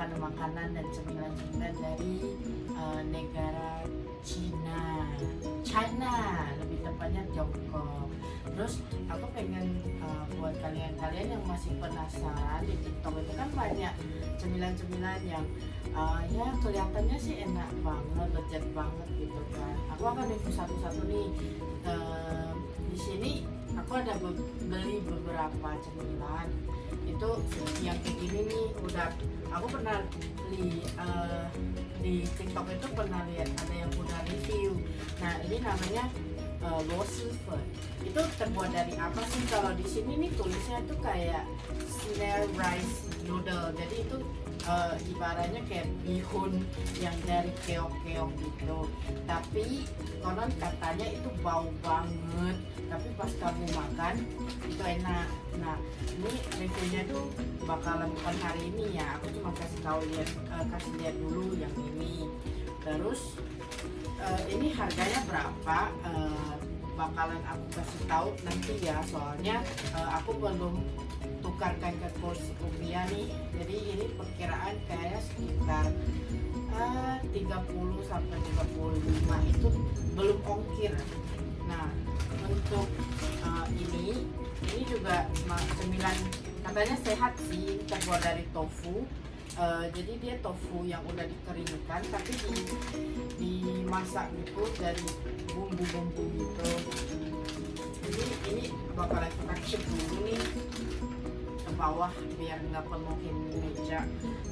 makanan-makanan dan cemilan-cemilan dari negara China, lebih tepatnya Tiongkok. Terus aku pengen buat kalian yang masih penasaran, di TikTok itu kan banyak cemilan-cemilan yang ya kelihatannya sih enak banget, legit banget gitu kan. Aku akan review satu-satu nih. Di sini aku ada beli beberapa cemilan. Itu yang kayak gini nih, udah aku pernah di TikTok itu pernah lihat ada yang udah review. Nah ini namanya low silver. Itu terbuat dari apa sih? Kalau di sini nih tulisnya tuh kayak snail rice noodle. Jadi itu ibaratnya kayak bihun yang dari keong-keong gitu. Tapi konon katanya itu bau banget. Tapi pas kamu makan itu enak. Nah ini reviewnya tuh bakalan bukan hari ini ya. Aku cuma kasih lihat dulu yang ini. Terus ini harganya berapa? Bakalan aku kasih tahu nanti ya, soalnya aku belum tukarkan ke kurs rupiah nih. Jadi ini perkiraan kayak sekitar 30 sampai 35 itu belum ongkir. Nah untuk ini juga cemilan katanya sehat sih, terbuat dari tofu. Jadi dia tofu yang udah dikeringkan tapi dimasak gitu dari bumbu-bumbu gitu. Jadi ini bakalan kita keep dulu nih ke bawah biar nggak penuhin meja.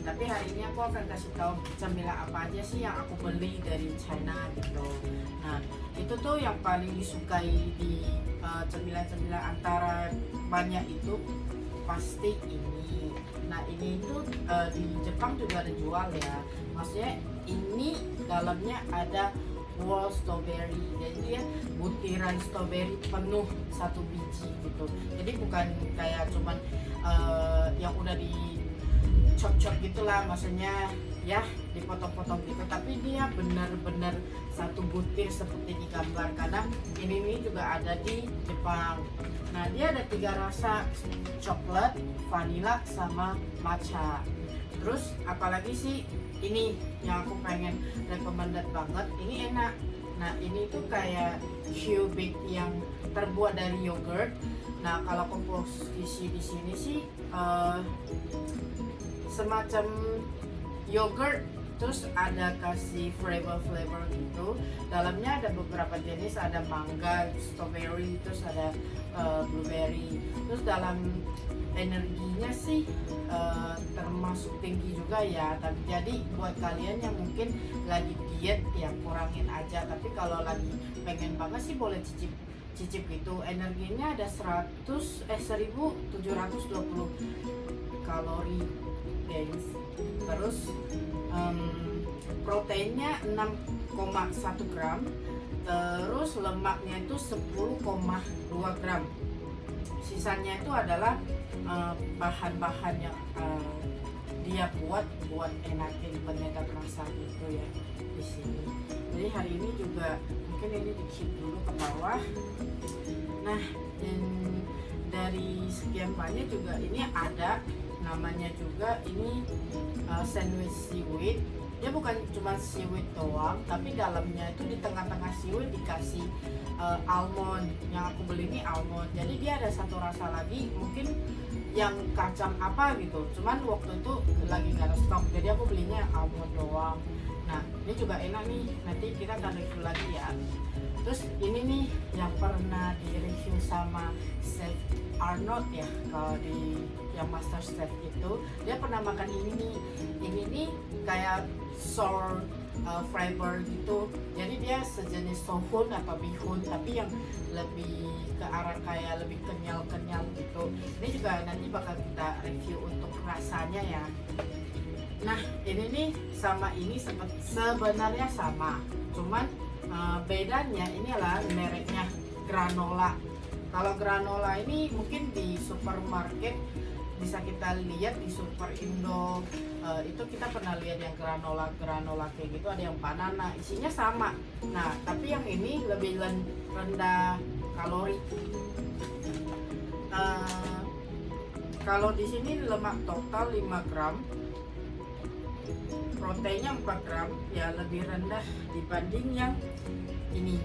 Tapi hari ini aku akan kasih tahu cemilan apa aja sih yang aku beli dari China gitu. Nah itu tuh yang paling disukai di cemilan-cemilan antara banyak itu pasti ini. Nah ini tuh di Jepang juga ada jual ya. Maksudnya ini dalamnya ada whole strawberry. Jadi dia butiran strawberry penuh satu biji gitu. Jadi bukan kayak cuman yang udah di chop-chop gitulah, maksudnya ya dipotong-potong gitu. Tapi dia benar-benar satu butir seperti di gambar. Karena ini juga ada di Jepang. Nah dia ada 3 rasa, coklat, vanilla, sama matcha. Terus apalagi sih ini yang aku pengen recommended banget, ini enak. Nah ini tuh kayak cubic yang terbuat dari yogurt. Nah kalau komposisi di sini sih semacam yogurt, terus ada kasih flavor gitu. Dalamnya ada beberapa jenis, ada mangga, strawberry, terus ada blueberry. Terus dalam energinya sih termasuk tinggi juga ya. Tapi jadi buat kalian yang mungkin lagi diet ya kurangin aja. Tapi kalau lagi pengen banget sih boleh cicip gitu. Energinya ada 1720 kalori guys. Terus proteinnya 6,1 gram. Terus lemaknya itu 10,2 gram. Sisanya itu adalah bahan-bahan yang dia buat enakin penyedap rasa gitu ya di sini. Jadi hari ini juga mungkin ini di keep dulu ke bawah. Nah dan dari sekian banyak juga ini ada namanya juga ini sandwich seaweed. Dia bukan cuma seaweed doang, tapi dalamnya itu di tengah-tengah seaweed dikasih almond. Yang aku beli ini almond. Jadi dia ada satu rasa lagi, mungkin yang kacang apa gitu. Cuman waktu itu lagi nggak ada stok, jadi aku belinya yang almond doang. Nah ini juga enak nih, nanti kita akan review lagi ya. Terus ini nih yang pernah di review sama Chef Arnold ya, kalau di yang Master Chef itu dia pernah makan ini nih. Ini nih kayak sour flavor gitu. Jadi dia sejenis sohun atau bihun, tapi yang lebih ke arah kayak lebih kenyal gitu. Ini juga nanti bakal kita review untuk rasanya ya. Nah ini nih sama ini sebenarnya sama, cuman bedanya ini adalah mereknya granola. Kalau granola ini mungkin di supermarket bisa kita lihat, di Super Indo itu kita pernah lihat yang granola kayak gitu, ada yang banana, isinya sama. Nah tapi yang ini lebih rendah kalori. Kalau di sini lemak total 5 gram, proteinnya 4 gram, ya lebih rendah dibanding yang ini.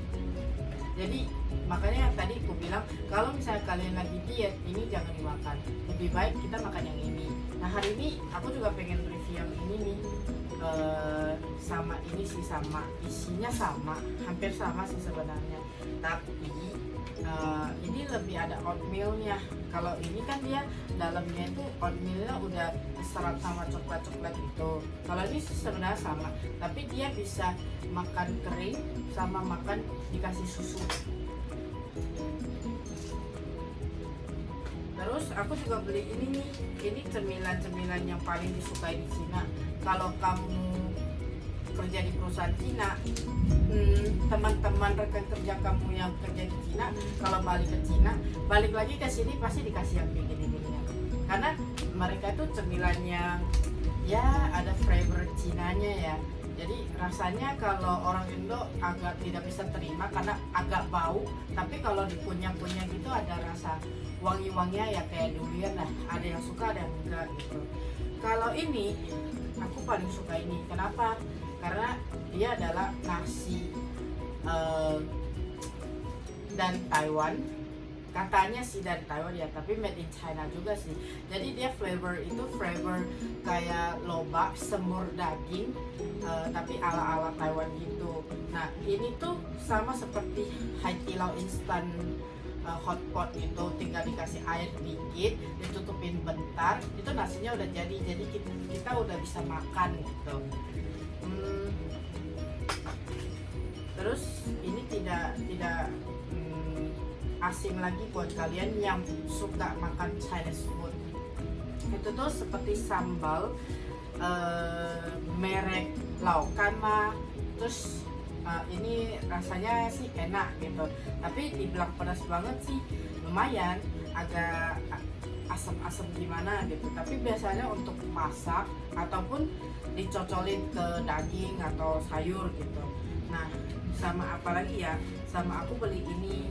Jadi makanya tadi aku bilang kalau misalnya kalian lagi diet, ini jangan dimakan, lebih baik kita makan yang ini. Nah hari ini aku juga pengen review yang ini nih. Sama ini sih, sama isinya sama, hampir sama sih sebenarnya, tapi ini lebih ada oatmealnya. Kalau ini kan dia dalamnya itu oatmealnya udah diserap sama coklat-coklat gitu. Kalau ini sih sebenarnya sama, tapi dia bisa makan kering sama makan dikasih susu. Terus aku juga beli ini nih, ini cemilan-cemilan yang paling disukai di Cina. Kalau kamu kerja di perusahaan Cina, teman-teman rekan kerja kamu yang kerja di Cina, kalau balik ke Cina, balik lagi ke sini pasti dikasih yang begini-begini. Karena mereka itu cemilan yang ya ada flavor Cinanya ya. Jadi rasanya kalau orang Indo agak tidak bisa terima karena agak bau, tapi kalau dikunyah-kunyah gitu ada rasa wangi-wanginya ya kayak durian lah. Ada yang suka, ada yang enggak gitu. Kalau ini aku paling suka ini. Kenapa? Karena dia adalah nasi dari Taiwan. Katanya sih dari Taiwan ya, tapi made in China juga sih. Jadi dia flavor kayak lobak, semur daging, tapi ala-ala Taiwan gitu. Nah ini tuh sama seperti Haidilao instan hotpot gitu, tinggal dikasih air dikit, ditutupin bentar, itu nasinya udah jadi kita udah bisa makan gitu. Terus ini tidak asing lagi buat kalian yang suka makan Chinese food. Itu tuh seperti sambal merek Laokama. Terus ini rasanya sih enak gitu, tapi dibilang pedas banget sih lumayan, agak asam-asam gimana gitu. Tapi biasanya untuk masak ataupun dicocolin ke daging atau sayur gitu. Nah sama apa lagi ya, sama aku beli ini.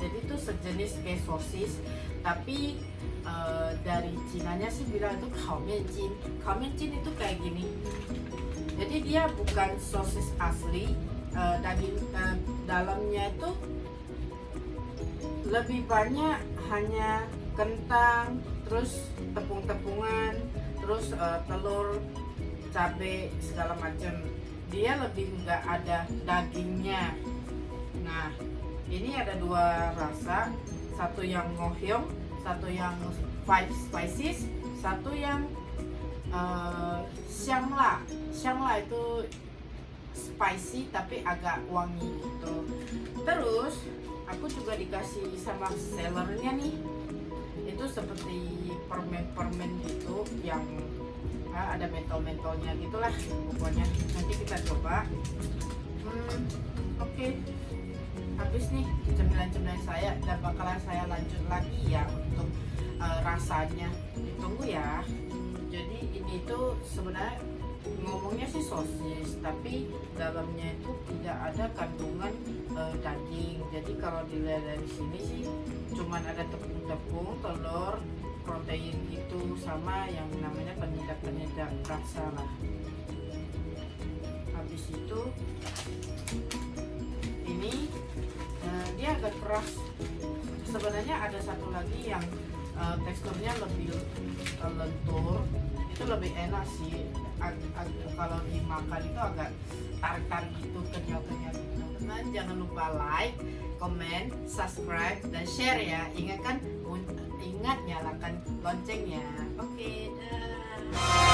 Jadi itu sejenis kayak sosis, tapi dari Cinanya sih bilang itu kaomianjin. Kaomianjin itu kayak gini. Jadi dia bukan sosis asli, daging dalamnya itu lebih banyak hanya kentang, terus tepung-tepungan, terus telur, cabai segala macam. Dia lebih nggak ada dagingnya. Nah ini ada dua rasa, satu yang ngohyong, satu yang five spices, satu yang xiangla. Xiangla itu spicy tapi agak wangi gitu. Terus aku juga dikasih sama sellernya nih, itu seperti permen-permen gitu yang ada mentol-mentolnya gitulah pokoknya. Nanti kita coba. Oke. Habis nih cemilan-cemilan saya, dan bakalan saya lanjut lagi ya untuk rasanya. Ditunggu ya. Jadi ini tuh sebenarnya ngomongnya sih sosis, tapi dalamnya itu tidak ada kandungan daging. Jadi kalau dilihat dari sini sih cuman ada tepung-tepung, telur, protein itu sama yang namanya penyedap rasa lah. Habis itu ini dia agak keras. Sebenarnya ada satu lagi yang teksturnya lebih lentur, itu lebih enak sih. Kalau dimakan itu agak tarik-tarik gitu, kenyal-kenyal gitu. Teman-teman jangan lupa like, comment, subscribe, dan share ya. Ingat nyalakan loncengnya. Oke, dah.